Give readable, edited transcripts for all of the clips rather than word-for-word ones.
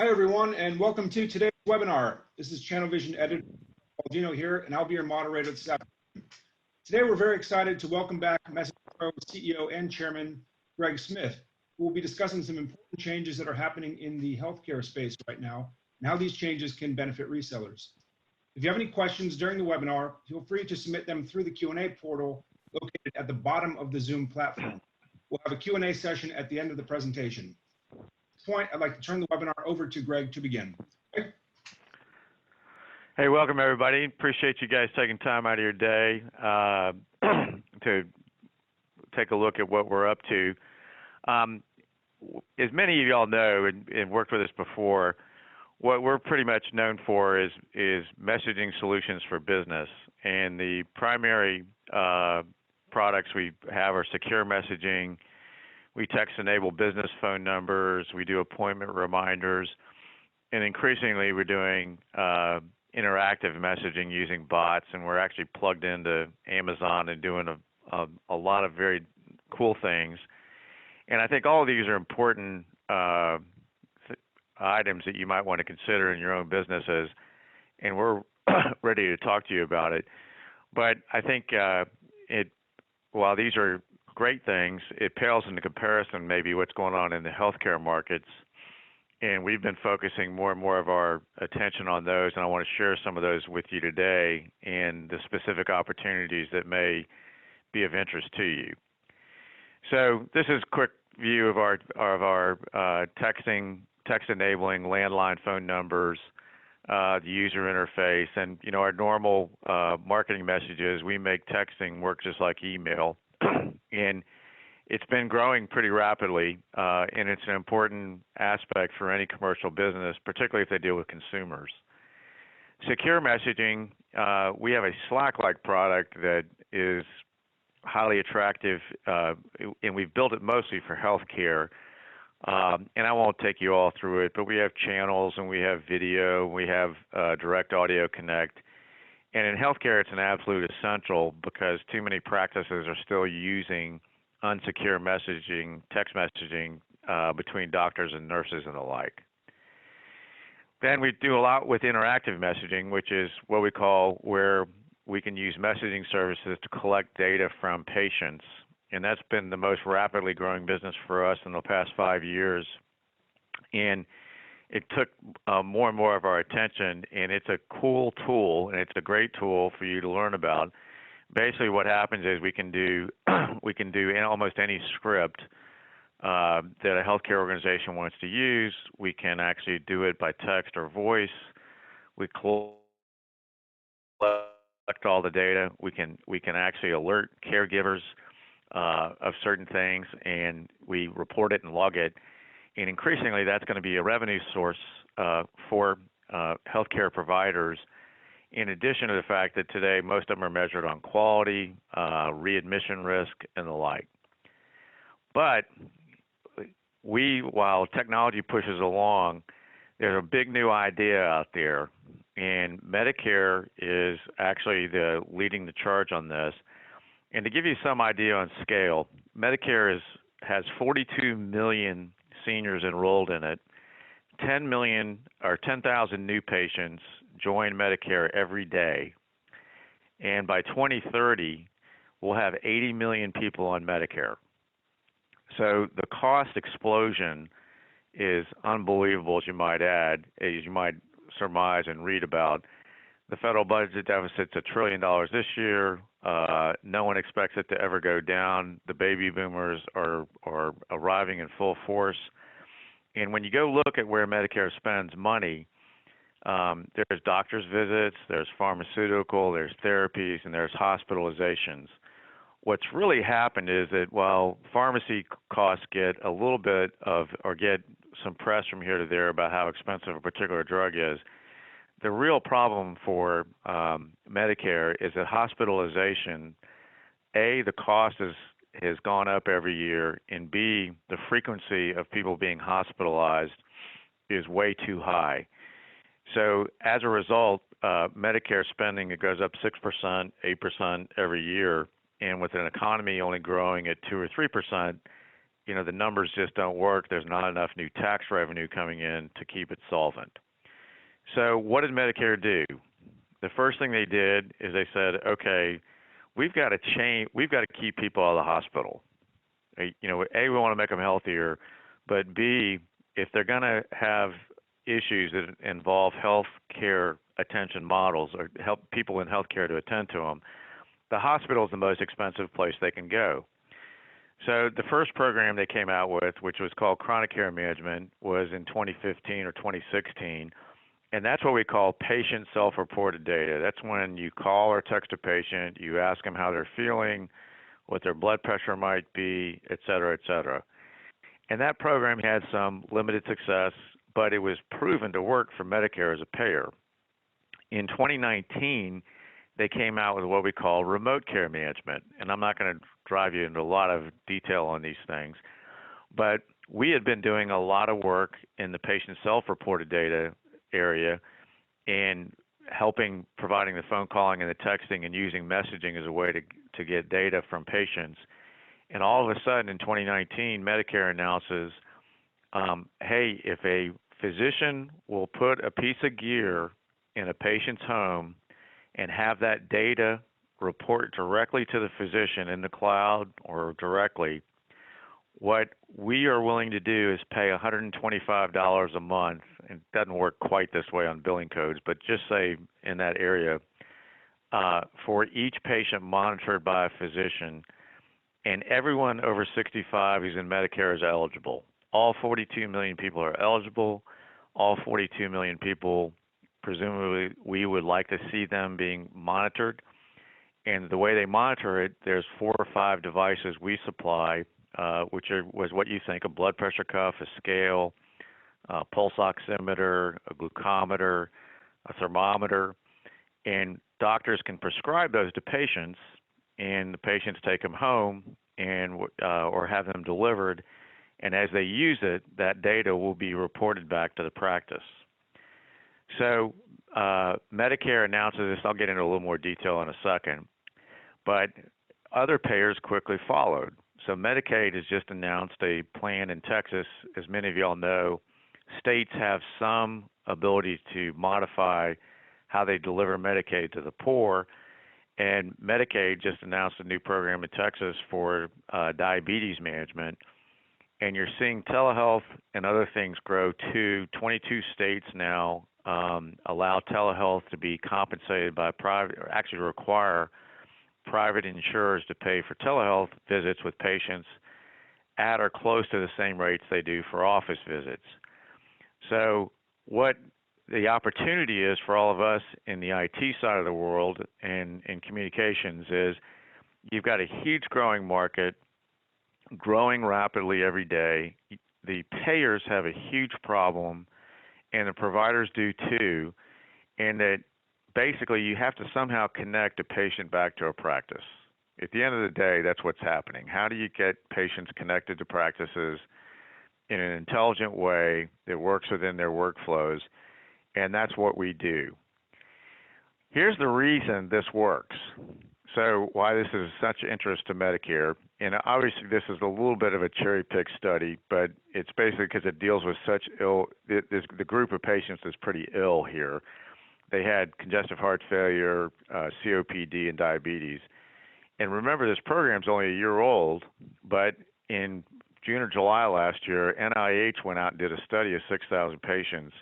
Hi, everyone, and welcome to today's webinar. This is Channel Vision Editor Paul Dino here, and I'll be your moderator this afternoon. Today, we're very excited to welcome back MessagePro CEO and Chairman Greg Smith, who will be discussing some important changes that are happening in the healthcare space right now and how these changes can benefit resellers. If you have any questions during the webinar, feel free to submit them through the Q&A portal located at the bottom of the Zoom platform. We'll have a Q&A session at the end of the presentation. Point, I'd like to turn the webinar over to Greg to begin. Greg? Hey, welcome everybody. Appreciate you guys taking time out of your day to take a look at what we're up to. As many of y'all know and worked with us before, what we're pretty much known for is messaging solutions for business. And the primary products we have are secure messaging. We text-enable business phone numbers. We do appointment reminders. And increasingly, we're doing interactive messaging using bots, and we're actually plugged into Amazon and doing a lot of very cool things. And I think all of these are important items that you might want to consider in your own businesses, and we're ready to talk to you about it. But I think while these are great things, it pales into comparison maybe what's going on in the healthcare markets, and we've been focusing more and more of our attention on those, and I want to share some of those with you today and the specific opportunities that may be of interest to you. So this is a quick view of our text-enabling landline phone numbers, the user interface, and our normal marketing messages. We make texting work just like email. And it's been growing pretty rapidly, and it's an important aspect for any commercial business, particularly if they deal with consumers. Secure messaging, we have a Slack-like product that is highly attractive, and we've built it mostly for healthcare. And I won't take you all through it, but we have channels, and we have video, we have direct audio connect. And in healthcare, it's an absolute essential because too many practices are still using unsecure messaging, text messaging between doctors and nurses and the like. Then we do a lot with interactive messaging, which is what we call where we can use messaging services to collect data from patients. And that's been the most rapidly growing business for us in the past 5 years. And it took more and more of our attention, and it's a cool tool, and it's a great tool for you to learn about. Basically, what happens is we can do in almost any script that a healthcare organization wants to use. We can actually do it by text or voice. We collect all the data. We can actually alert caregivers of certain things, and we report it and log it. And increasingly, that's going to be a revenue source for healthcare providers, in addition to the fact that today most of them are measured on quality, readmission risk, and the like. But while technology pushes along, there's a big new idea out there, and Medicare is actually leading the charge on this. And to give you some idea on scale, Medicare has 42 million seniors enrolled in it. 10,000 new patients join Medicare every day. And by 2030, we'll have 80 million people on Medicare. So the cost explosion is unbelievable, as you might add, as you might surmise and read about. The federal budget deficit's $1 trillion this year. No one expects it to ever go down. The baby boomers are arriving in full force. And when you go look at where Medicare spends money, there's doctor's visits, there's pharmaceutical, there's therapies, and there's hospitalizations. What's really happened is that while pharmacy costs get a little bit or get some press from here to there about how expensive a particular drug is, the real problem for Medicare is that hospitalization, A, the cost has gone up every year, and B, the frequency of people being hospitalized is way too high. So as a result, Medicare spending, it goes up 6%, 8% every year, and with an economy only growing at 2 or 3%, the numbers just don't work. There's not enough new tax revenue coming in to keep it solvent. So what did Medicare do? The first thing they did is they said, okay, we've got to keep people out of the hospital. A, we want to make them healthier, but B, if they're going to have issues that involve health care attention models or help people in healthcare to attend to them, the hospital is the most expensive place they can go. So the first program they came out with, which was called Chronic Care Management, was in 2015 or 2016, and that's what we call patient self-reported data. That's when you call or text a patient, you ask them how they're feeling, what their blood pressure might be, et cetera, et cetera. And that program had some limited success, but it was proven to work for Medicare as a payer. In 2019, they came out with what we call remote care management. And I'm not going to drive you into a lot of detail on these things, but we had been doing a lot of work in the patient self-reported data area and providing the phone calling and the texting and using messaging as a way to get data from patients. And all of a sudden in 2019, Medicare announces, hey, if a physician will put a piece of gear in a patient's home and have that data report directly to the physician in the cloud or directly, what we are willing to do is pay $125 a month. It doesn't work quite this way on billing codes, but just say in that area, for each patient monitored by a physician, and everyone over 65 who's in Medicare is eligible. All 42 million people are eligible. All 42 million people, presumably, we would like to see them being monitored. And the way they monitor it, there's 4 or 5 devices we supply, was what you think: a blood pressure cuff, a scale, a pulse oximeter, a glucometer, a thermometer. And doctors can prescribe those to patients, and the patients take them home and or have them delivered. And as they use it, that data will be reported back to the practice. So Medicare announces this. I'll get into a little more detail in a second. But other payers quickly followed. So Medicaid has just announced a plan in Texas. As many of y'all know, states have some ability to modify how they deliver Medicaid to the poor. And Medicaid just announced a new program in Texas for diabetes management. And you're seeing telehealth and other things grow too. 22 states now allow telehealth to be compensated by private, or actually require private insurers to pay for telehealth visits with patients at or close to the same rates they do for office visits. So what the opportunity is for all of us in the IT side of the world and in communications is you've got a huge growing market, growing rapidly every day. The payers have a huge problem, and the providers do too, and that basically you have to somehow connect a patient back to a practice. At the end of the day, that's what's happening. How do you get patients connected to practices in an intelligent way that works within their workflows? And that's what we do. Here's the reason this works. So why this is such interest to Medicare, and obviously this is a little bit of a cherry-pick study, but it's basically because it deals with such the group of patients is pretty ill here. They had congestive heart failure, COPD, and diabetes. And remember, this program's only a year old, but in June or July last year, NIH went out and did a study of 6,000 patients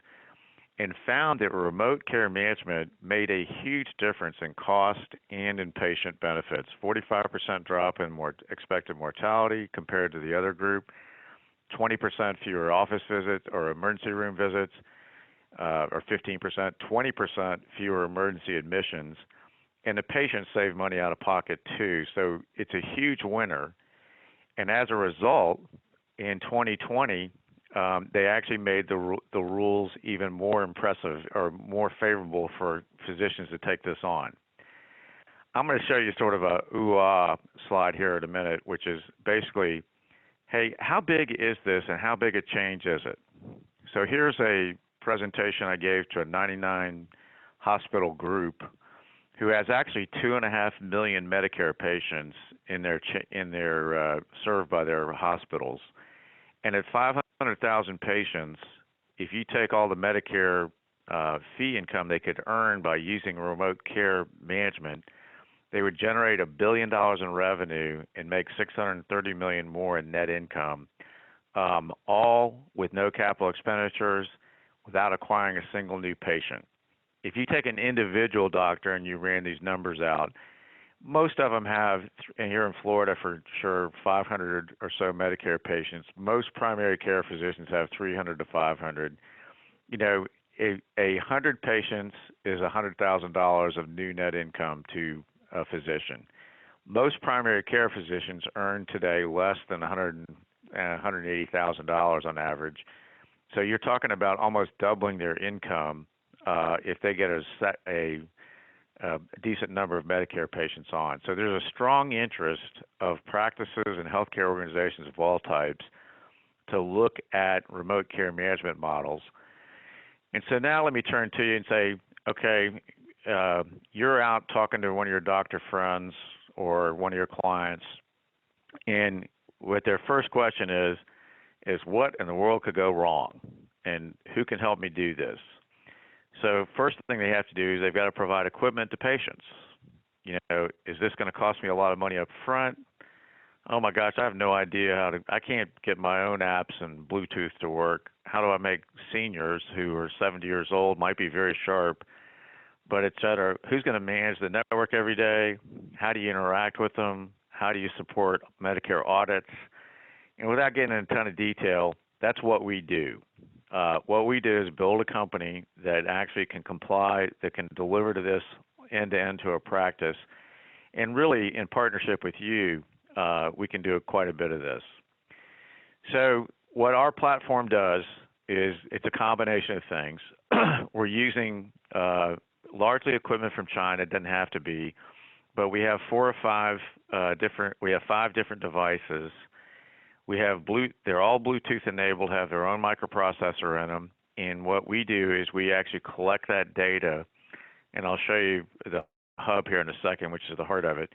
and found that remote care management made a huge difference in cost and in patient benefits. 45% drop in expected mortality compared to the other group, 20% fewer office visits or emergency room visits, or 15%, 20% fewer emergency admissions, and the patients save money out of pocket too. So it's a huge winner. And as a result, in 2020, they actually made the rules even more impressive or more favorable for physicians to take this on. I'm going to show you sort of a ooh-ah slide here in a minute, which is basically, hey, how big is this and how big a change is it? So here's a presentation I gave to a 99 hospital group who has actually 2.5 million Medicare patients in their served by their hospitals. And at 500,000 patients, if you take all the Medicare fee income they could earn by using remote care management, they would generate $1 billion in revenue and make $630 million more in net income, all with no capital expenditures, without acquiring a single new patient. If you take an individual doctor and you ran these numbers out, most of them have, and here in Florida for sure, 500 or so Medicare patients. Most primary care physicians have 300 to 500. You know, 100 patients is $100,000 of new net income to a physician. Most primary care physicians earn today less than $180,000 on average. So you're talking about almost doubling their income if they get a decent number of Medicare patients on. So there's a strong interest of practices and healthcare organizations of all types to look at remote care management models. And so now let me turn to you and say, okay, you're out talking to one of your doctor friends or one of your clients, and what their first question is what in the world could go wrong, and who can help me do this? So first thing they have to do is they've got to provide equipment to patients. You know, is this going to cost me a lot of money up front? Oh my gosh, I have no idea I can't get my own apps and Bluetooth to work. How do I make seniors who are 70 years old, might be very sharp, but et cetera, who's going to manage the network every day? How do you interact with them? How do you support Medicare audits? And without getting into a ton of detail, that's what we do. What we do is build a company that actually can comply, that can deliver to this end-to-end to a practice. And really, in partnership with you, we can do quite a bit of this. So what our platform does is it's a combination of things. We're using largely equipment from China. It doesn't have to be, but we have 5 different devices. They're all Bluetooth enabled, have their own microprocessor in them. And what we do is we actually collect that data, and I'll show you the hub here in a second, which is the heart of it.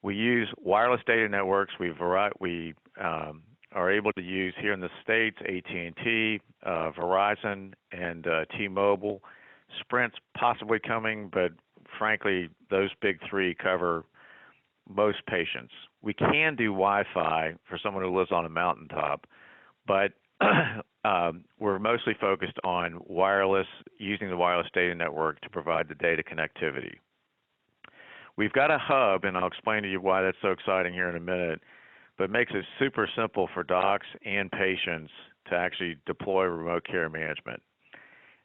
We use wireless data networks. We are able to use here in the States, AT&T, Verizon, and T-Mobile. Sprint's possibly coming, but frankly, those big three cover most patients. We can do Wi-Fi for someone who lives on a mountaintop, but we're mostly focused on wireless, using the wireless data network to provide the data connectivity. We've got a hub, and I'll explain to you why that's so exciting here in a minute, but it makes it super simple for docs and patients to actually deploy remote care management.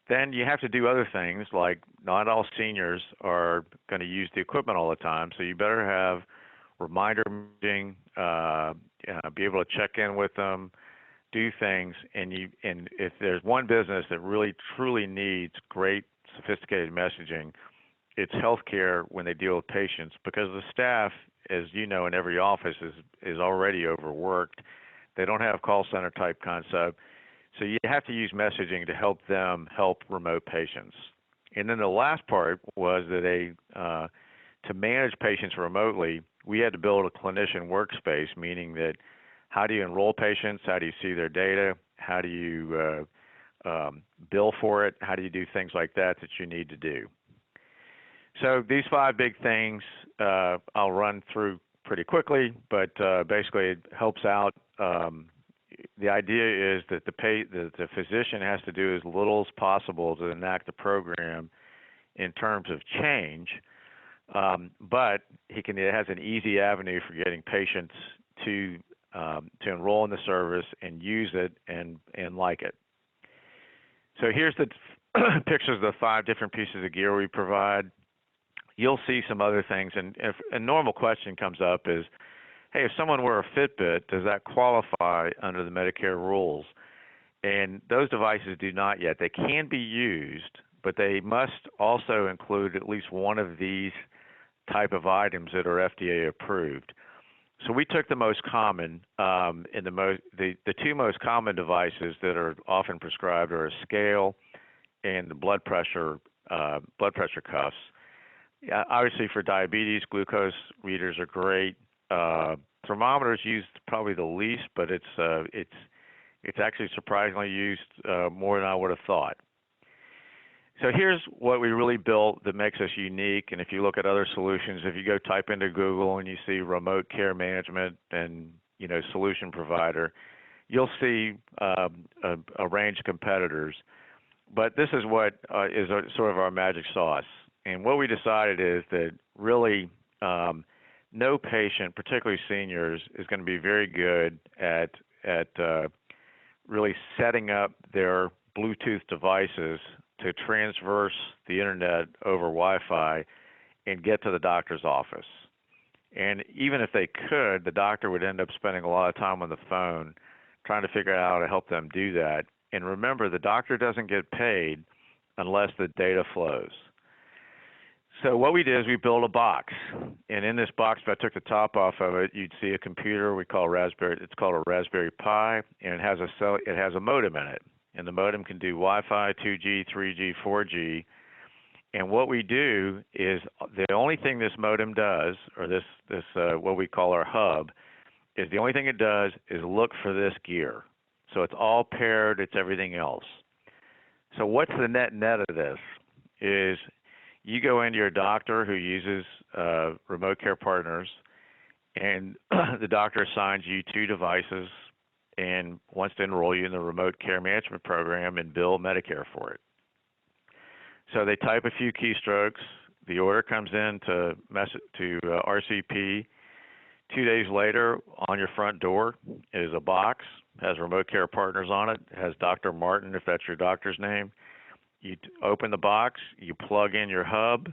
Then you have to do other things, like not all seniors are going to use the equipment all the time, so you better have reminder meeting, be able to check in with them, do things, and if there's one business that really truly needs great sophisticated messaging, it's healthcare when they deal with patients, because the staff, as you know, in every office is already overworked. They don't have call center type concept. So you have to use messaging to help them help remote patients. And then the last part was that to manage patients remotely, we had to build a clinician workspace, meaning that how do you enroll patients? How do you see their data? How do you bill for it? How do you do things like that you need to do? So these 5 big things I'll run through pretty quickly, but basically it helps out. The idea is that the physician has to do as little as possible to enact the program in terms of change, but it has an easy avenue for getting patients to enroll in the service and use it and like it. So here's the pictures of the 5 different pieces of gear we provide. You'll see some other things, and if a normal question comes up is, hey, if someone were a Fitbit, does that qualify under the Medicare rules? And those devices do not yet. They can be used, but they must also include at least one of these type of items that are FDA approved. So we took the most common, the 2 most common devices that are often prescribed are a scale and the blood pressure cuffs. Yeah, obviously for diabetes, glucose readers are great. Thermometers used probably the least, but it's actually surprisingly used more than I would have thought. So here's what we really built that makes us unique. And if you look at other solutions, if you go type into Google and you see remote care management and solution provider, you'll see a range of competitors. But this is what is sort of our magic sauce. And what we decided is that really no patient, particularly seniors, is going to be very good at really setting up their Bluetooth devices to transverse the internet over Wi-Fi and get to the doctor's office. And even if they could, the doctor would end up spending a lot of time on the phone trying to figure out how to help them do that. And remember, the doctor doesn't get paid unless the data flows. So what we did is we built a box, and in this box, if I took the top off of it, you'd see a computer we call Raspberry. It's called a Raspberry Pi, and it has a modem in it, and the modem can do Wi-Fi, 2G, 3G, 4G. And what we do is the only thing this modem does, or this what we call our hub, is the only thing it does is look for this gear. So it's all paired. It's everything else. So what's the net of this? Is you go into your doctor who uses remote care partners, and the doctor assigns you 2 devices and wants to enroll you in the remote care management program and bill Medicare for it. So they type a few keystrokes. The order comes in to RCP. 2 days later, on your front door is a box, has remote care partners on it, has Dr. Martin, if that's your doctor's name. You open the box, you plug in your hub,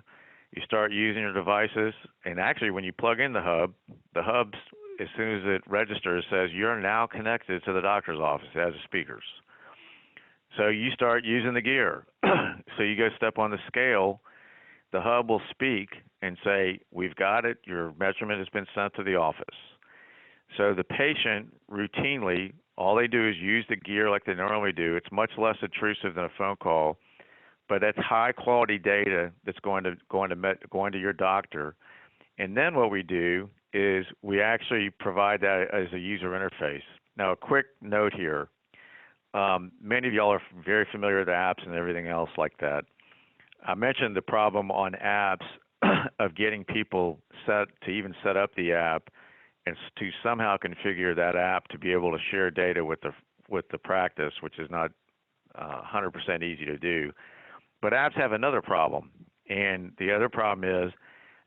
you start using your devices, and actually when you plug in the hub, as soon as it registers, says you're now connected to the doctor's office. It has speakers. So you start using the gear. So you go step on the scale, the hub will speak and say, we've got it, your measurement has been sent to the office. So the patient routinely, all they do is use the gear like they normally do. It's much less intrusive than a phone call, but that's high quality data that's going to your doctor. And then what we do is we actually provide that as a user interface. Now, a quick note here. Many of y'all are very familiar with apps and everything else like that. I mentioned the problem on apps of getting people set up the app and to somehow configure that app to be able to share data with the practice, which is not 100% easy to do. But apps have another problem, and the other problem is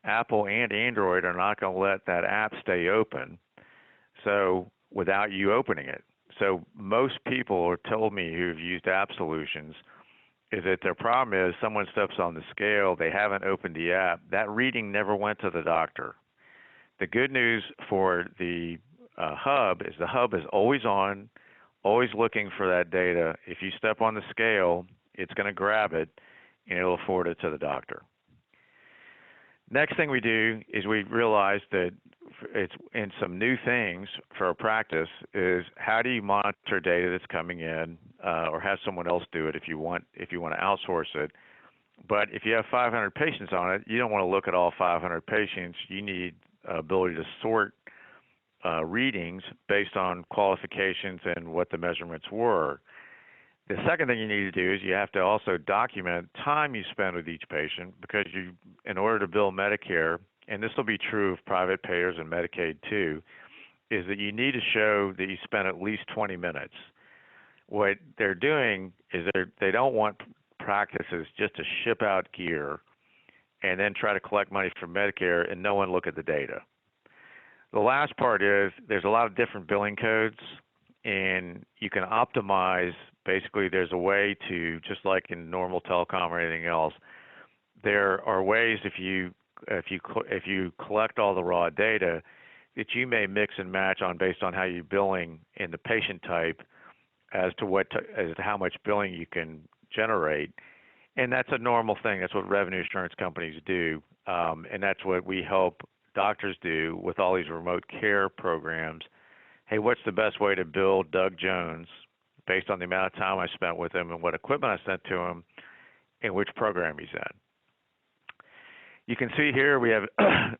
Apple and Android are not going to let that app stay open without you opening it. So most people have told me who've used app solutions is that their problem is someone steps on the scale, they haven't opened the app, that reading never went to the doctor. The good news for the hub is always on, always looking for that data. If you step on the scale, it's going to grab it and it'll forward it to the doctor. Next thing we do is we realize that it's in some new things for a practice is how do you monitor data that's coming in or have someone else do it if you want to outsource it. But if you have 500 patients on it, you don't want to look at all 500 patients. You need ability to sort readings based on qualifications and what the measurements were. The second thing you need to do is you have to also document time you spend with each patient because in order to bill Medicare, and this will be true of private payers and Medicaid too, is that you need to show that you spent at least 20 minutes. What they're doing is they don't want practices just to ship out gear and then try to collect money from Medicare and no one look at the data. The last part is there's a lot of different billing codes, and you can optimize. Basically, there's a way to, just like in normal telecom or anything else, there are ways if you collect all the raw data that you may mix and match based on how you're billing in the patient type as to how much billing you can generate. And that's a normal thing. That's what revenue assurance companies do. And that's what we help doctors do with all these remote care programs. Hey, what's the best way to bill Doug Jones based on the amount of time I spent with him and what equipment I sent to him and which program he's in? You can see here we have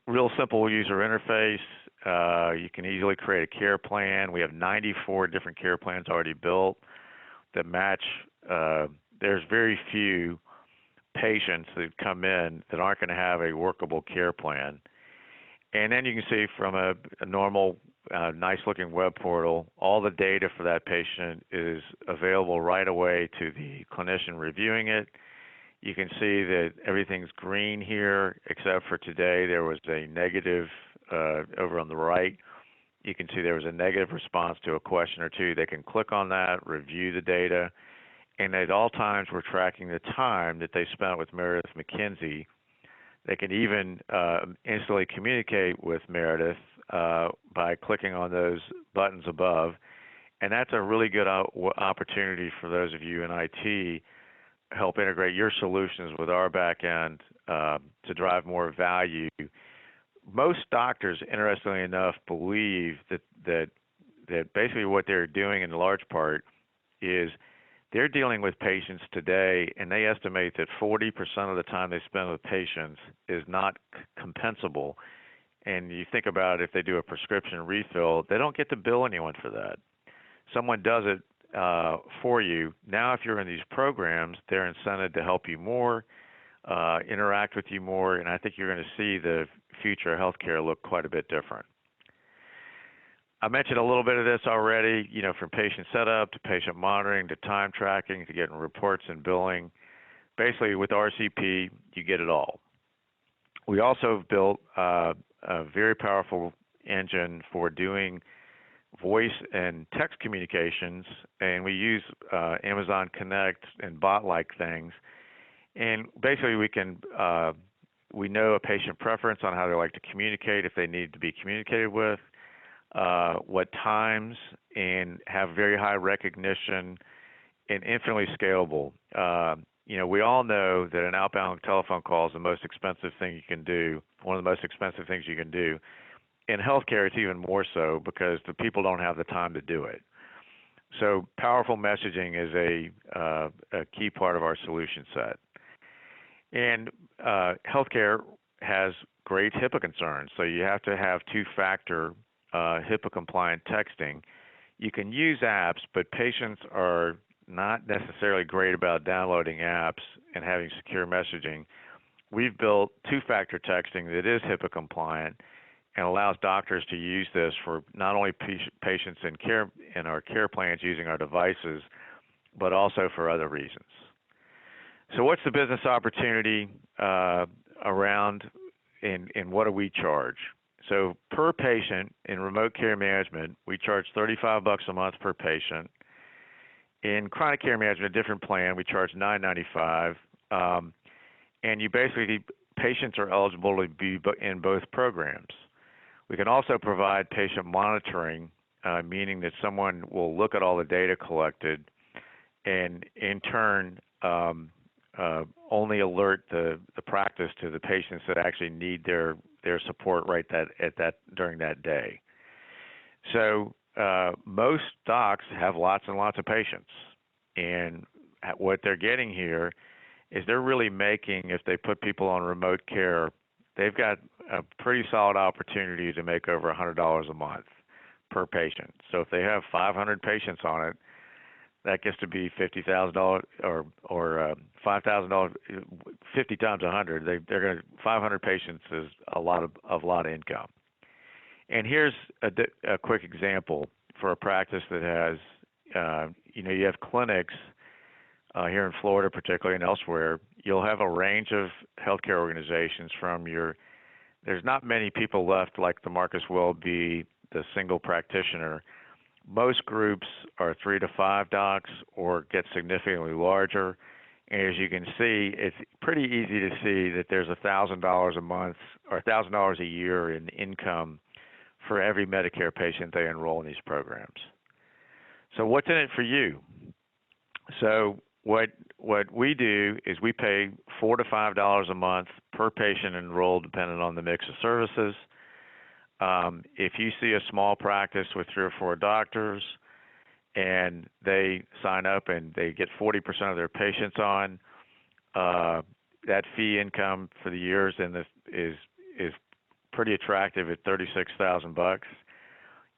real simple user interface. You can easily create a care plan. We have 94 different care plans already built that match. There's very few patients that come in that aren't going to have a workable care plan. And then you can see from a normal, nice-looking web portal, all the data for that patient is available right away to the clinician reviewing it. You can see that everything's green here, except for today there was a negative over on the right. You can see there was a negative response to a question or two. They can click on that, review the data, and at all times we're tracking the time that they spent with Meredith McKenzie. They can even instantly communicate with Meredith by clicking on those buttons above, and that's a really good opportunity for those of you in IT help integrate your solutions with our back end to drive more value. Most doctors, interestingly enough, believe that basically what they're doing in large part is they're dealing with patients today, and they estimate that 40% of the time they spend with patients is not compensable. And you think about if they do a prescription refill, they don't get to bill anyone for that. Someone does it for you. Now, if you're in these programs, they're incented to help you more, interact with you more, and I think you're going to see the future of healthcare look quite a bit different. I mentioned a little bit of this already, from patient setup to patient monitoring to time tracking to getting reports and billing. Basically, with RCP, you get it all. We also have built a very powerful engine for doing voice and text communications, and we use Amazon Connect and bot-like things. And basically, we know a patient preference on how they like to communicate if they need to be communicated with, what times, and have very high recognition and infinitely scalable. We all know that an outbound telephone call is the most expensive thing you can do, one of the most expensive things you can do. In healthcare, it's even more so because the people don't have the time to do it. So powerful messaging is a key part of our solution set. And healthcare has great HIPAA concerns, so you have to have two-factor HIPAA-compliant texting. You can use apps, but patients are not necessarily great about downloading apps and having secure messaging. We've built two-factor texting that is HIPAA-compliant and allows doctors to use this for not only patients in our care plans using our devices, but also for other reasons. So what's the business opportunity around and what do we charge? So per patient in remote care management, we charge $35 a month per patient. In chronic care management, a different plan, we charge $9.95. And patients are eligible to be in both programs. We can also provide patient monitoring, meaning that someone will look at all the data collected and in turn only alert the practice to the patients that actually need their support during that day. So most docs have lots and lots of patients, and what they're getting here is they're really making, if they put people on remote care, they've got a pretty solid opportunity to make over $100 a month per patient. So if they have 500 patients on it, that gets to be $50,000 or $5,000, 50 times 100. They're going to 500 patients is a lot of income. And here's a quick example for a practice that has, you have clinics here in Florida, particularly and elsewhere. You'll have a range of healthcare organizations there's not many people left like the Marcus Welby, the single practitioner. Most groups are 3 to 5 docs or get significantly larger. And as you can see, it's pretty easy to see that there's $1,000 a month or $1,000 a year in income for every Medicare patient they enroll in these programs. So what's in it for you? So what we do is we pay $4 to $5 a month per patient enrolled, depending on the mix of services. If you see a small practice with 3 or 4 doctors and they sign up and they get 40% of their patients on, that fee income for the years in this is pretty attractive at $36,000.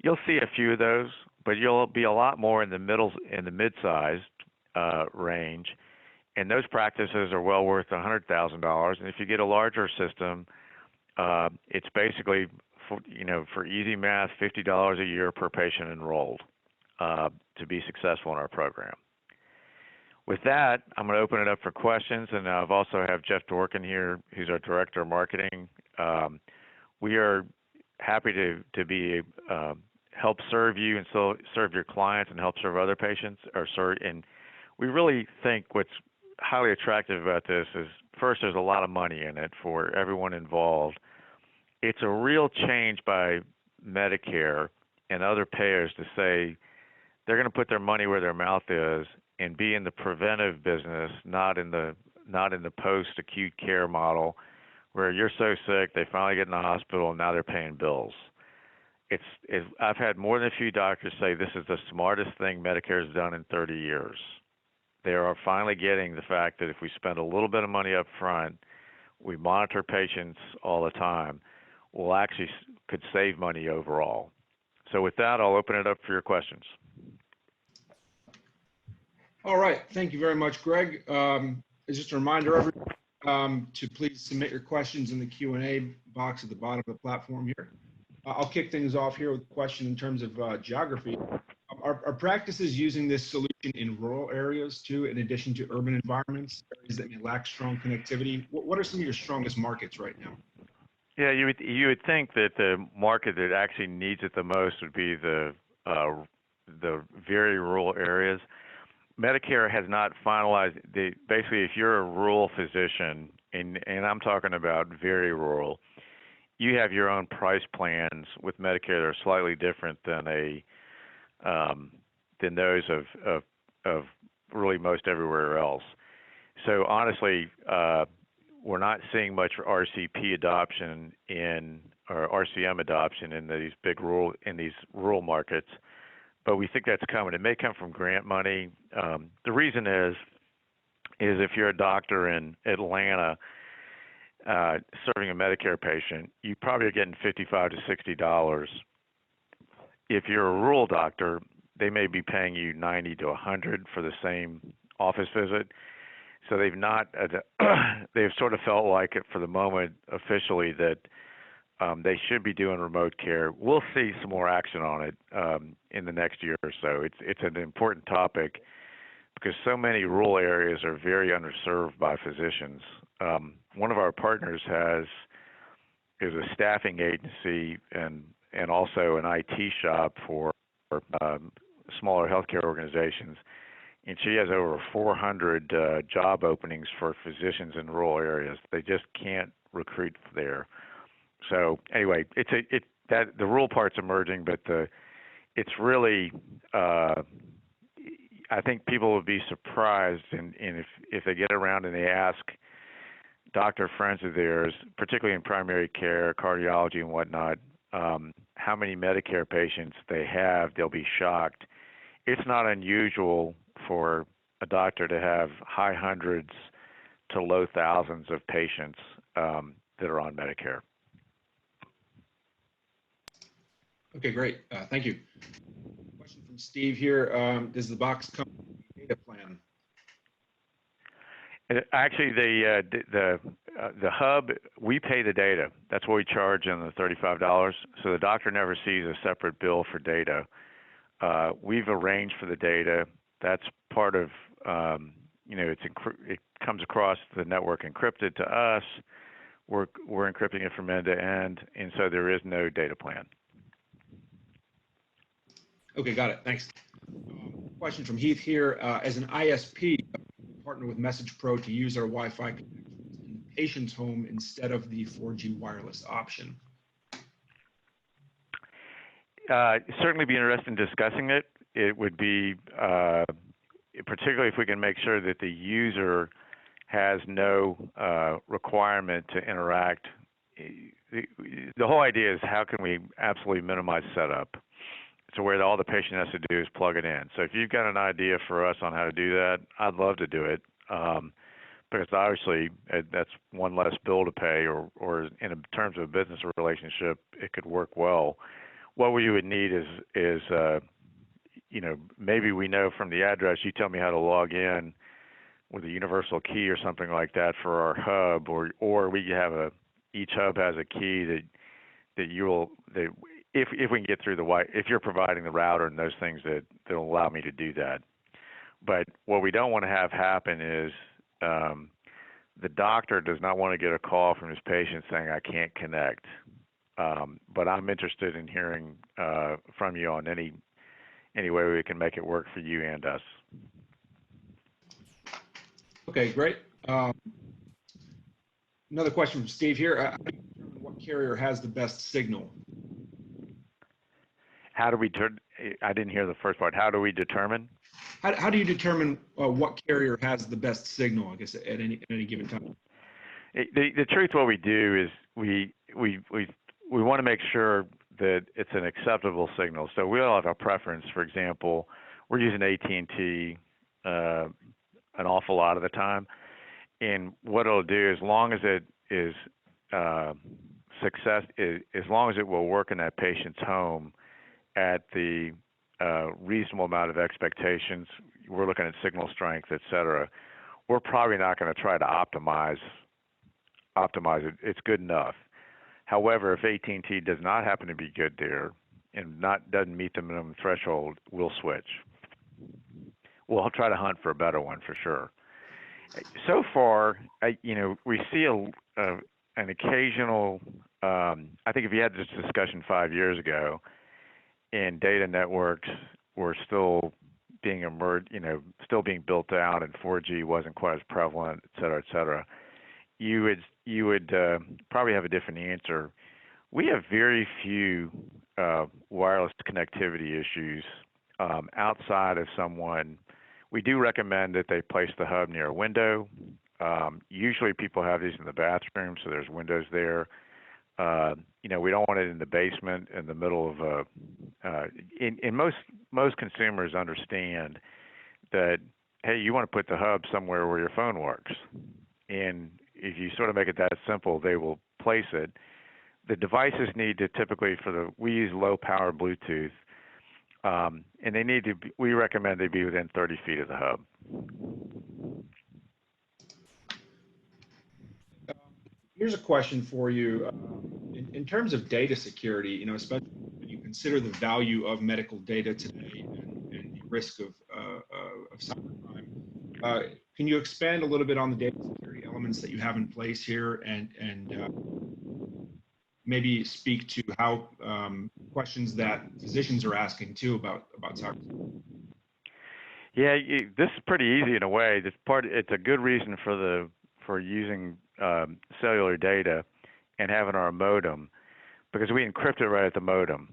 You'll see a few of those, but you'll be a lot more in the mid-sized range, and those practices are well worth $100,000. And if you get a larger system, it's basically for easy math, $50 a year per patient enrolled to be successful in our program. With that, I'm going to open it up for questions, and I've also have Jeff Dorkin here, who's our Director of Marketing. We are happy to be help serve you and serve your clients and help serve other patients. And we really think what's highly attractive about this is, first, there's a lot of money in it for everyone involved. It's a real change by Medicare and other payers to say they're going to put their money where their mouth is and be in the preventive business, not in the post-acute care model where you're so sick they finally get in the hospital and now they're paying bills. I've had more than a few doctors say this is the smartest thing Medicare has done in 30 years. They are finally getting the fact that if we spend a little bit of money up front, we monitor patients all the time, we'll actually could save money overall. So with that, I'll open it up for your questions. All right. Thank you very much, Greg. Just a reminder, everyone, to please submit your questions in the Q&A box at the bottom of the platform here. I'll kick things off here with a question in terms of geography. Are practices using this solution in rural areas too, in addition to urban environments, areas that may lack strong connectivity? What are some of your strongest markets right now? Yeah, you would think that the market that actually needs it the most would be the very rural areas. Medicare has not finalized basically if you're a rural physician, and I'm talking about very rural, you have your own price plans with Medicare that are slightly different than those of really most everywhere else. So honestly, we're not seeing much RCP adoption or RCM adoption in these rural markets, but we think that's coming. It may come from grant money. The reason is if you're a doctor in Atlanta serving a Medicare patient, you probably are getting $55 to $60. If you're a rural doctor, they may be paying you $90 to $100 for the same office visit. So they've sort of felt like it for the moment officially that they should be doing remote care. We'll see some more action on it in the next year or so. It's an important topic because so many rural areas are very underserved by physicians. One of our partners is a staffing agency and also an IT shop for smaller healthcare organizations. And she has over 400 job openings for physicians in rural areas. They just can't recruit there. So anyway, the rural part's emerging, but it's really I think people would be surprised, and if they get around and they ask doctor friends of theirs, particularly in primary care, cardiology, and whatnot, how many Medicare patients they have, they'll be shocked. It's not unusual for a doctor to have high hundreds to low thousands of patients that are on Medicare. Okay, great. Thank you. Question from Steve here. Does the box come with a data plan? Actually, the hub, we pay the data. That's what we charge on the $35. So the doctor never sees a separate bill for data. We've arranged for the data. That's part of, it comes across the network encrypted to us. We're encrypting it from end to end, and so there is no data plan. Okay, got it. Thanks. Question from Heath here. As an ISP, we partner with MessagePro to use our Wi-Fi connections in the patient's home instead of the 4G wireless option. Certainly be interested in discussing it. It would be, particularly if we can make sure that the user has no requirement to interact. The whole idea is how can we absolutely minimize setup? So where all the patient has to do is plug it in. So if you've got an idea for us on how to do that, I'd love to do it. But because obviously that's one less bill to pay, or in terms of a business relationship, it could work well. What we would need is maybe we know from the address, you tell me how to log in with a universal key or something like that for our hub, or we have each hub has a key that if we can get through if you're providing the router and those things that'll allow me to do that. But what we don't want to have happen is the doctor does not want to get a call from his patient saying, I can't connect. But I'm interested in hearing from you on any way we can make it work for you and us. Okay, great. Another question from Steve here. How do you determine what carrier has the best signal? How do we I didn't hear the first part. How do we determine? How do you determine what carrier has the best signal, I guess, at any given time? The truth, what we do is we want to make sure that it's an acceptable signal. So we all have a preference. For example, we're using AT&T an awful lot of the time, and what it'll do, as long as it is as long as it will work in that patient's home at the reasonable amount of expectations, we're looking at signal strength, et cetera. We're probably not going to try to optimize it. It's good enough. However, if AT&T does not happen to be good there and doesn't meet the minimum threshold, we'll switch. We'll try to hunt for a better one for sure. So far, we see an occasional. I think if you had this discussion 5 years ago, and data networks were still being still being built out, and 4G wasn't quite as prevalent, et cetera, you would probably have a different answer. We have very few wireless connectivity issues outside of someone. We do recommend that they place the hub near a window. Usually people have these in the bathroom, so there's windows there. We don't want it in the basement in the middle of and most consumers understand that, hey, you want to put the hub somewhere where your phone works. And if you sort of make it that simple, they will place it. The devices need to typically we use low power Bluetooth, and we recommend they be within 30 feet of the hub. Here's a question for you. In terms of data security, especially when you consider the value of medical data today and the risk of cybercrime, can you expand a little bit on the data security elements that you have in place here, and maybe speak to how questions that physicians are asking too about cyber? Yeah, this is pretty easy in a way. It's a good reason for using cellular data and having our modem, because we encrypt it right at the modem.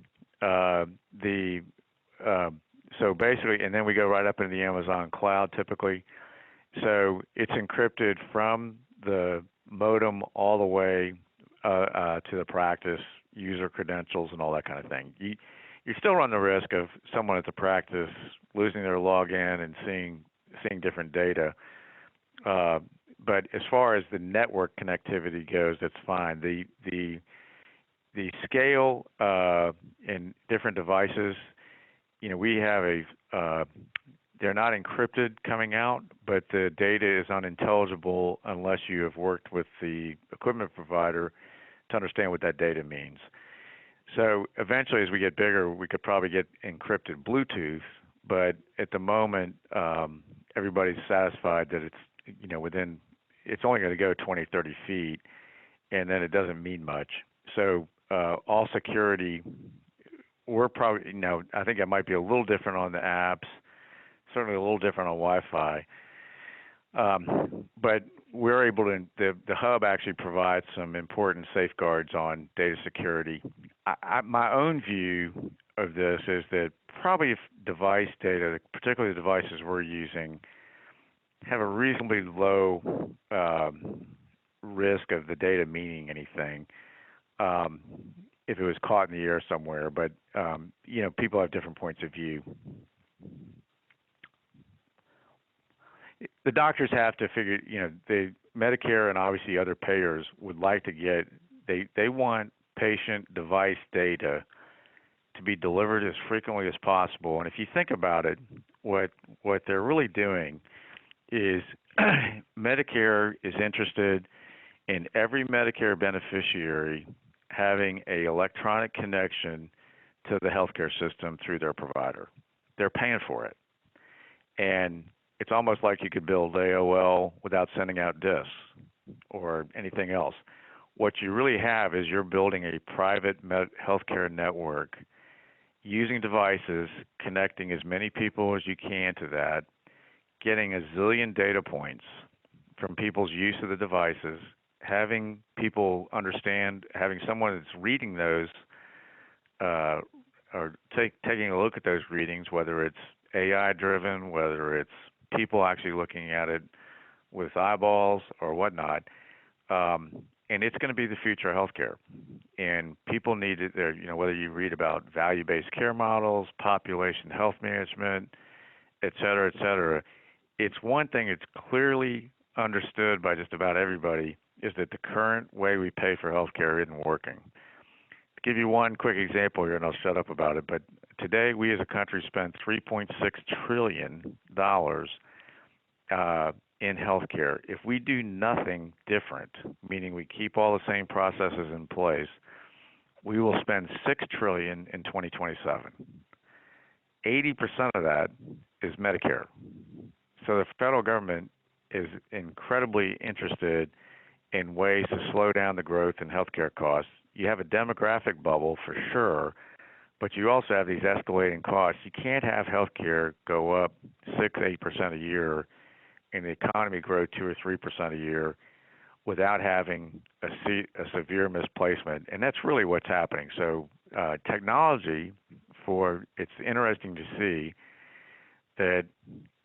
So basically, and then we go right up into the Amazon cloud typically. So it's encrypted from the modem all the way to the practice, user credentials, and all that kind of thing. You still run the risk of someone at the practice losing their login and seeing different data. But as far as the network connectivity goes, that's fine. The scale in different devices, we have they're not encrypted coming out, but the data is unintelligible unless you have worked with the equipment provider to understand what that data means. So eventually, as we get bigger, we could probably get encrypted Bluetooth, but at the moment, everybody's satisfied that it's it's only going to go 20, 30 feet, and then it doesn't mean much. So all security, we're probably, I think it might be a little different on the apps, certainly a little different on Wi-Fi. But we're able to, the hub actually provides some important safeguards on data security. My own view of this is that probably if device data, particularly the devices we're using, have a reasonably low risk of the data meaning anything if it was caught in the air somewhere. But, people have different points of view. the doctors have to figure, the Medicare and obviously other payers would like to get, they want patient device data to be delivered as frequently as possible. And if you think about it, what they're really doing is Medicare is interested in every Medicare beneficiary having a electronic connection to the healthcare system through their provider. They're paying for it. And it's almost like you could build AOL without sending out disks or anything else. What you really have is you're building a private healthcare network using devices, connecting as many people as you can to that, getting a zillion data points from people's use of the devices, having people understand, having someone that's reading those or taking a look at those readings, whether it's AI driven, whether it's people actually looking at it with eyeballs or whatnot. And it's going to be the future of healthcare. And people need it there, whether you read about value-based care models, population health management, et cetera, it's one thing that's clearly understood by just about everybody is that the current way we pay for healthcare isn't working. To give you one quick example here, and I'll shut up about it, but today we as a country spend $3.6 trillion in healthcare. If we do nothing different, meaning we keep all the same processes in place, we will spend $6 trillion in 2027. 80% of that is Medicare. So the federal government is incredibly interested in ways to slow down the growth in healthcare costs. You have a demographic bubble for sure, but you also have these escalating costs. You can't have healthcare go up 6-8% a year and the economy grow 2 or 3% a year without having a severe misplacement. And that's really what's happening. So technology, it's interesting to see that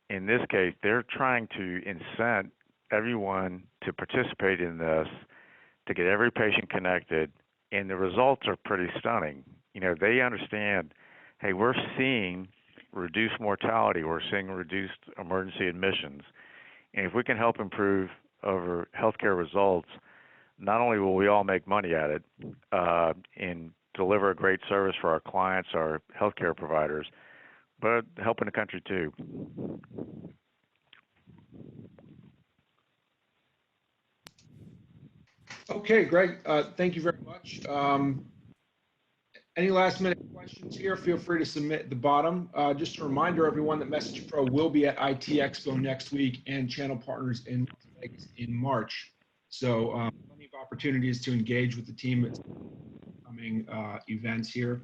in this case, they're trying to incent everyone to participate in this, to get every patient connected, and the results are pretty stunning. They understand, hey, we're seeing reduced mortality, we're seeing reduced emergency admissions. And if we can help improve over healthcare results, not only will we all make money at it and deliver a great service for our clients, our healthcare providers, but helping the country too. Okay, Greg, thank you very much. Any last minute questions here? Feel free to submit at the bottom. Just a reminder, everyone, that MessagePro will be at IT Expo next week and channel partners in Las Vegas in March. So plenty of opportunities to engage with the team at upcoming events here.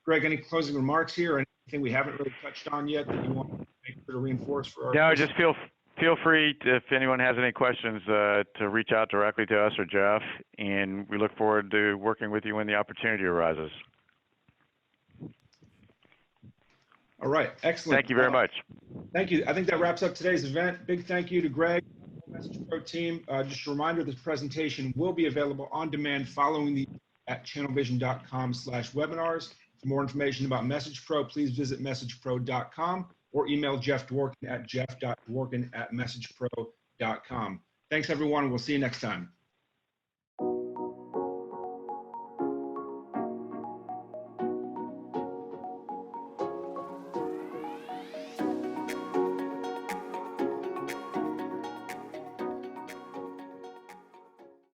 Greg, any closing remarks here? Anything we haven't really touched on yet that you want to make sure to reinforce for our No, just feel free to, if anyone has any questions, to reach out directly to us or Jeff, and we look forward to working with you when the opportunity arises. All right, excellent. Thank you very much. Thank you. I think that wraps up today's event. Big thank you to Greg, MessagePro team. Just a reminder, this presentation will be available on demand following the at channelvision.com/webinars. For more information about MessagePro, please visit messagepro.com or email Jeff Dworkin at jeff.dworkin@messagepro.com. Thanks, everyone. We'll see you next time.